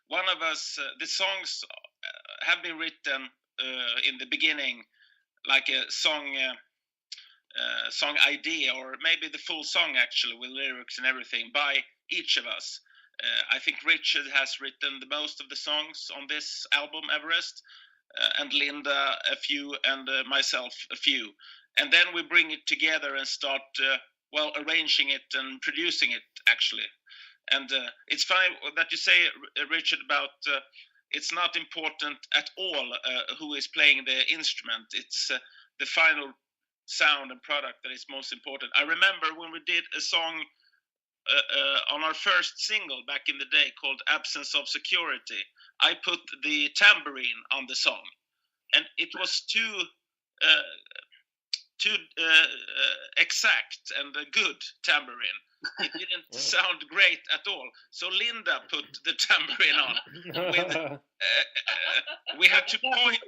One of us, the songs have been written in the beginning, like a song idea, or maybe the full song actually, with lyrics and everything, by each of us. I think Richard has written the most of the songs on this album, Everest, and Linda a few, and myself a few. And then we bring it together and start, arranging it and producing it, actually. And it's funny that you say, Richard, about it's not important at all who is playing the instrument. It's the final sound and product that is most important. I remember when we did a song on our first single back in the day called Absence of Security, I put the tambourine on the song, and it was too exact and a good tambourine. It didn't sound great at all. So Linda put the tambourine on. We had to point.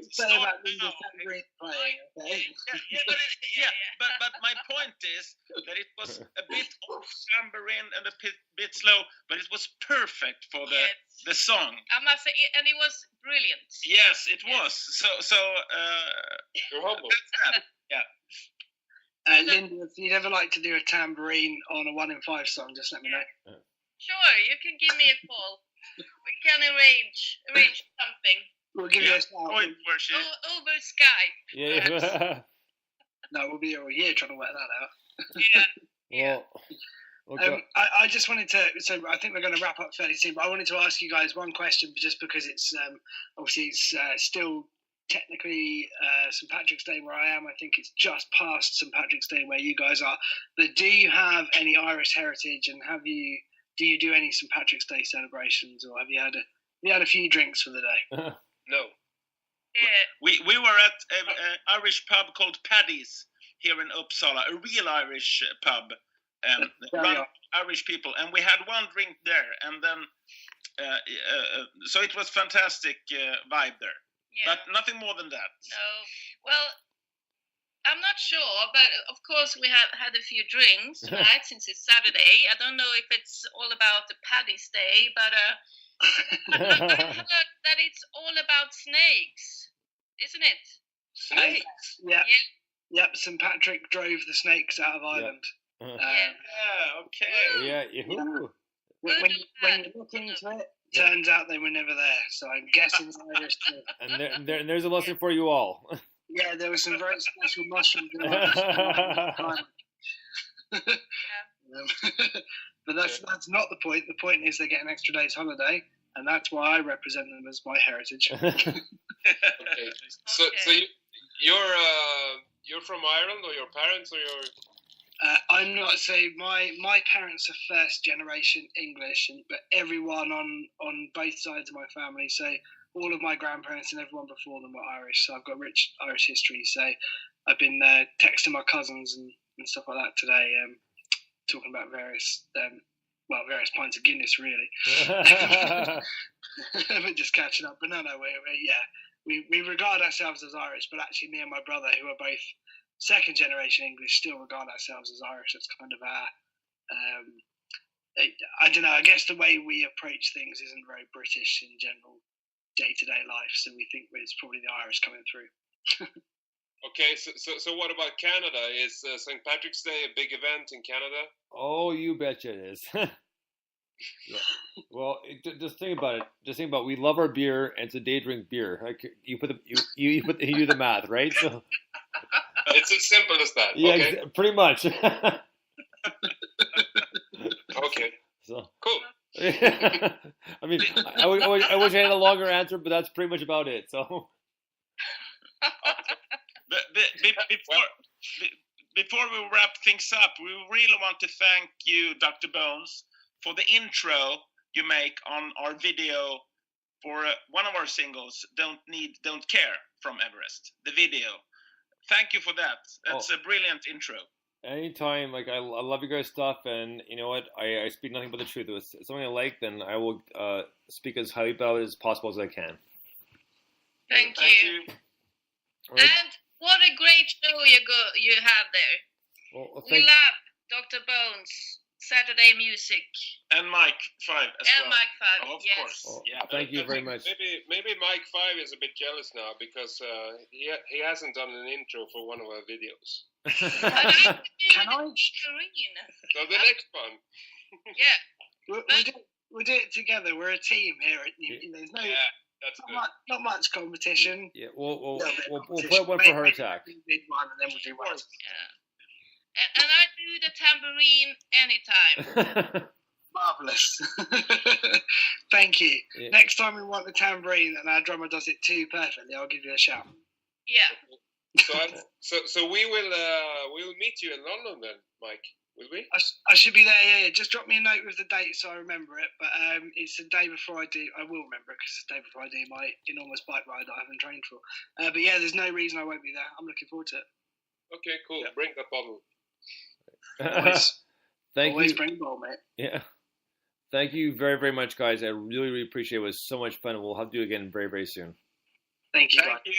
But my point is that it was a bit off tambourine and a bit slow, but it was perfect for the song. I must say, and it was brilliant. Yes, it was. So you're humble. That's that. Yeah. Linda, if you'd ever like to do a tambourine on a 1 in 5 song, just let me know. Sure, you can give me a call. We can arrange something. We'll give you a shout. Over Skype. Yeah. No, we'll be all year trying to work that out. Yeah. Okay. I just wanted to, so I think we're going to wrap up fairly soon, but I wanted to ask you guys one question, just because it's obviously it's still technically St. Patrick's Day where I am. I think it's just past St. Patrick's Day where you guys are. But do you have any Irish heritage, and do you do any St. Patrick's Day celebrations, or have you had a few drinks for the day? No. Yeah. We were at an Irish pub called Paddy's here in Uppsala, a real Irish pub, run Irish people, and we had one drink there, and then so it was fantastic vibe there. Yeah. But nothing more than that. No. Well, I'm not sure, but of course we have had a few drinks tonight since it's Saturday. I don't know if it's all about the Paddy's Day, but I heard that it's all about snakes, isn't it? Snakes? Yeah. Yep, St. Patrick drove the snakes out of Ireland. Okay. Yeah. When you look into it, turns out they were never there, so I'm guessing it's Irish too. And there's a lesson for you all. Yeah, there were some very special mushrooms in But that's not the point. The point is they get an extra day's holiday, and that's why I represent them as my heritage. Okay. So you're from Ireland, or your parents, or your... I'm not saying my parents are first generation English, but everyone on both sides of my family, so all of my grandparents and everyone before them were Irish. So I've got rich Irish history. So I've been texting my cousins and stuff like that today, talking about various pints of Guinness, really. But just catching up. But no, we regard ourselves as Irish, but actually me and my brother, who are both second generation English, still regard ourselves as Irish. It's kind of our, I don't know, I guess the way we approach things isn't very British in general day-to-day life, so we think it's probably the Irish coming through. Okay, so what about Canada? Is St. Patrick's Day a big event in Canada? Oh, you betcha it is. Yeah. Well, just think about it. We love our beer, and it's a day drink beer. Like you do the math, right? So it's as simple as that. Yeah, okay. Pretty much. Okay. So cool. I mean, I wish I had a longer answer, but that's pretty much about it. So. Before we wrap things up, we really want to thank you, Dr. Bones, for the intro you make on our video for one of our singles, Don't Care from Everest, the video. Thank you for that. That's a brilliant intro. Anytime, I love your guys' stuff, and you know what, I speak nothing but the truth. If it's something I like, then I will speak as highly about it as possible as I can. Thank you. Right. And what a great show you have there. Well, we love Dr. Bones. Saturday music. And Mike1inFive as And well. Mike1inFive, Oh, of yes. course. Oh, Yeah. thank you very much. Maybe Mike1inFive is a bit jealous now because he hasn't done an intro for one of our videos. Can I? So the next one. Yeah. We'll do it together. We're a team here. There's no That's good. not much competition. Yeah, we'll Yeah, put one for Heart Attack. We did one, and then we'll do one. Yeah. And I do the tambourine anytime. Marvelous. Thank you. Yeah. Next time we want the tambourine and our drummer does it too perfectly, I'll give you a shout. Yeah. So we will meet you in London then, Mike. Will we? I should be there. Yeah. Just drop me a note with the date so I remember it. But it's the day before I do. I will remember it because it's the day before I do my enormous bike ride that I haven't trained for. But yeah, there's no reason I won't be there. I'm looking forward to it. Okay, cool. Yeah. Bring that bottle. Always you. bring ball, mate. Yeah. Thank you very, very much, guys. I really, really appreciate it. It was so much fun. We'll have to do it again very, very soon. Thank you. Thank you.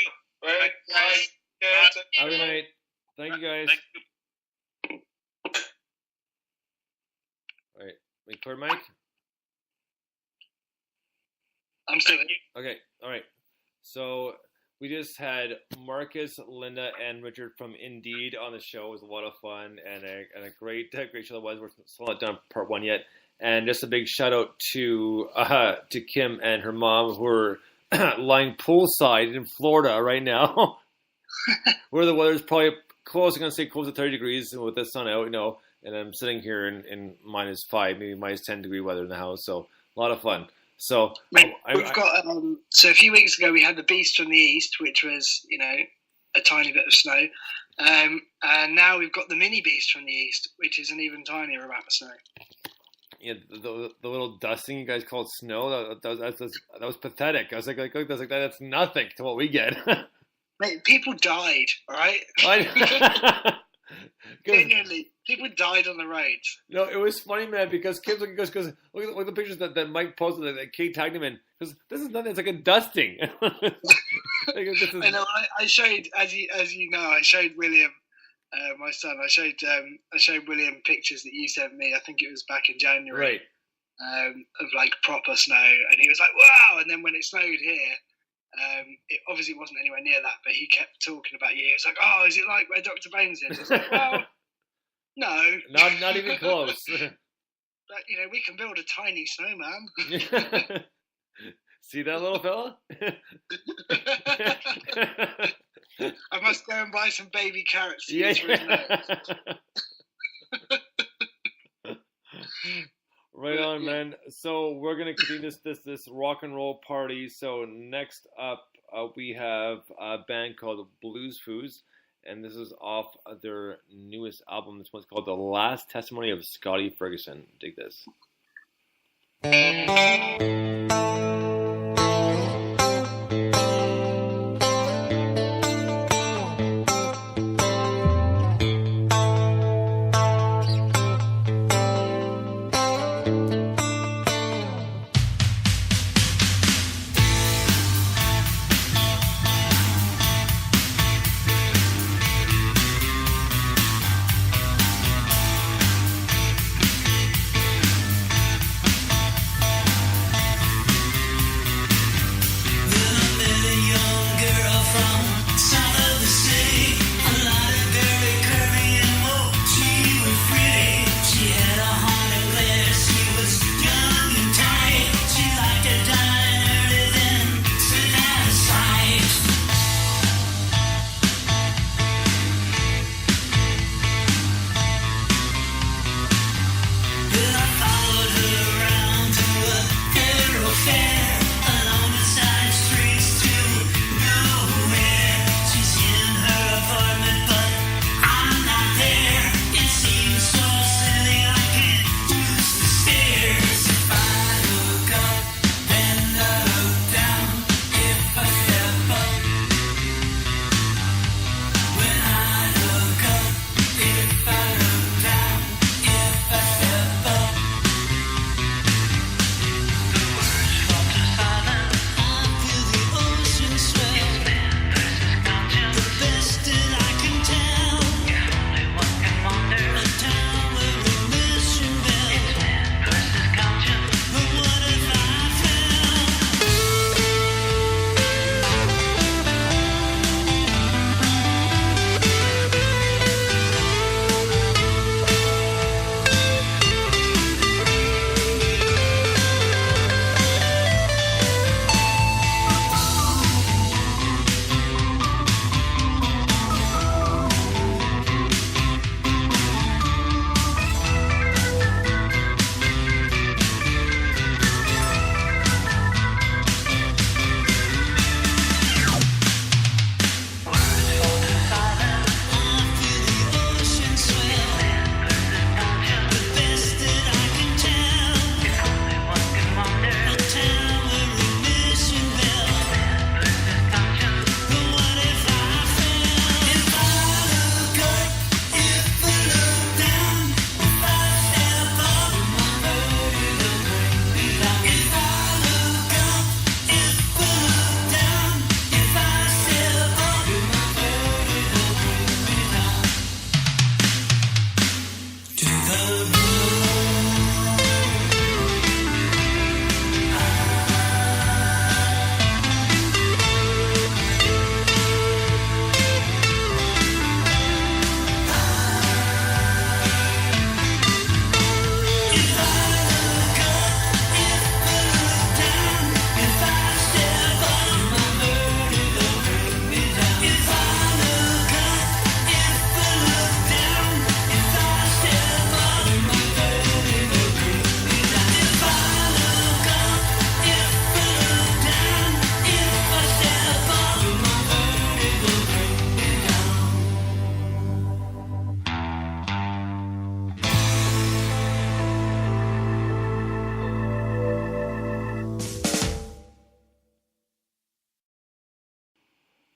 All right. Bye. Bye. Have a good night. Thank you, guys. Thank you. All right. We clear, Mike? I'm still Thank here. you. Okay. All right. So we just had Marcus, Linda, and Richard from Indeed on the show. It was a lot of fun and a great show that was. We're still not done part one yet. And just a big shout out to Kim and her mom who are lying poolside in Florida right now, where the weather's probably close. I'm gonna say close to 30 degrees with the sun out, And I'm sitting here in -5, maybe -10 degree weather in the house. So a lot of fun. So We've got so a few weeks ago we had the Beast from the East, which was a tiny bit of snow, and now we've got the Mini Beast from the East, which is an even tinier amount of snow. Yeah, the little dusting you guys called snow, that was pathetic. I was like that's nothing to what we get. Mate, people died, all right? Genuinely, people died on the roads. No, it was funny, man, because Kim's like, because look at the pictures that Mike posted that Kate tagged him in. Because this is nothing. It's like a dusting. I know. I showed, as you know, I showed William, my son. I showed William pictures that you sent me. I think it was back in January, right? Of like proper snow, and he was like, "Wow!" And then when it snowed here. It obviously wasn't anywhere near that, but he kept talking about you. It's like, oh, is it like where Dr. Bones is? It's like, well, no, not even close. But we can build a tiny snowman. See that little fella? I must go and buy some baby carrots. To Yeah. use for his nose. Right on, man. So we're gonna continue this rock and roll party. So next up, we have a band called Blues Foos, and this is off their newest album. This one's called "The Last Testimony of Scotty Ferguson." Dig this.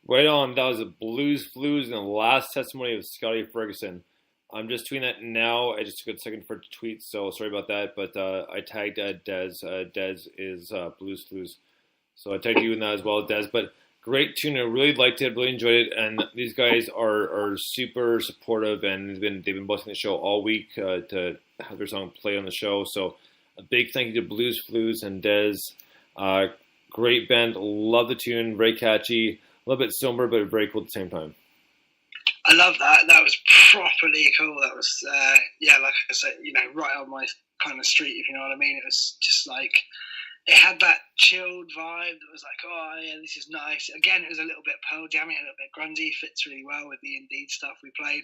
Right on. That was a Blues Flues and the last testimony of Scotty Ferguson. I'm just tweeting that now. I just took a second for it to tweet, so sorry about that. But I tagged Des. Des is Blues Flues. So I tagged you in that as well, Des. But great tune. I really liked it. Really enjoyed it. And these guys are super supportive, and they've been busting the show all week to have their song play on the show. So a big thank you to Blues Flues and Des. Great band. Love the tune. Very catchy. A little bit somber, but very cool at the same time. I love that. That was properly cool. That was, like I said, right on my kind of street, if you know what I mean. It was just like, it had that chilled vibe that was like, oh, yeah, this is nice. Again, it was a little bit Pearl Jammy, a little bit grungy, fits really well with the Indeed stuff we played.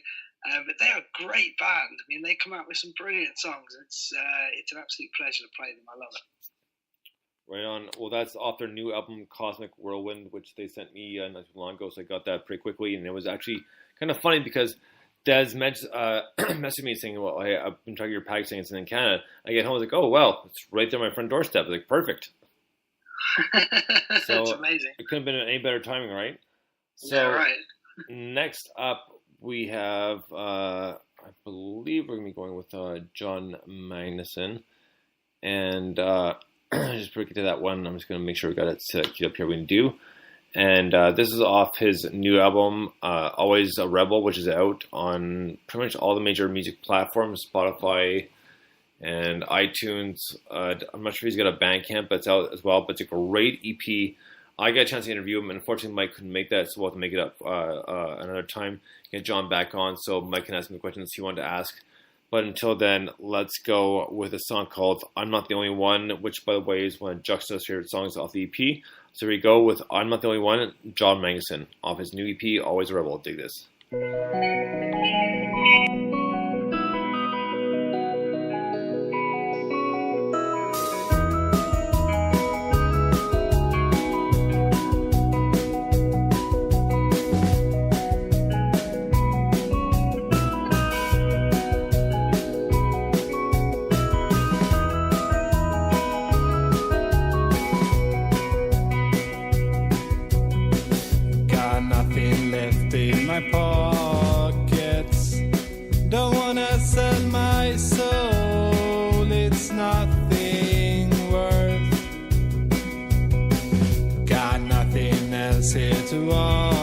But they're a great band. I mean, they come out with some brilliant songs. It's an absolute pleasure to play them. I love it. Right on. Well, that's off their new album, Cosmic Whirlwind, which they sent me not too long ago, so I got that pretty quickly. And it was actually kind of funny because Des messaged me saying, well, I've been trying your packaging it's in Canada. I get home, I was like, oh, well, it's right there on my front doorstep. I was like, perfect. So that's amazing. It couldn't have been any better timing, right? So yeah, right. Next up, we have, I believe we're going to be going with John Magnuson. And just before we get to that one, I'm just going to make sure we got it set queued up here. We can do. And this is off his new album, Always a Rebel, which is out on pretty much all the major music platforms, Spotify and iTunes. I'm not sure if he's got a Bandcamp that's out as well, but it's a great EP. I got a chance to interview him, and unfortunately Mike couldn't make that, so we'll have to make it up another time, get John back on so Mike can ask him the questions he wanted to ask. But until then, let's go with a song called I'm Not the Only One, which, by the way, is one of Juxta's favorite songs off the EP. So here we go with I'm Not the Only One, John Magnuson, off his new EP, Always a Rebel. Dig this. Pockets, don't wanna sell my soul, it's nothing worth, got nothing else here to offer.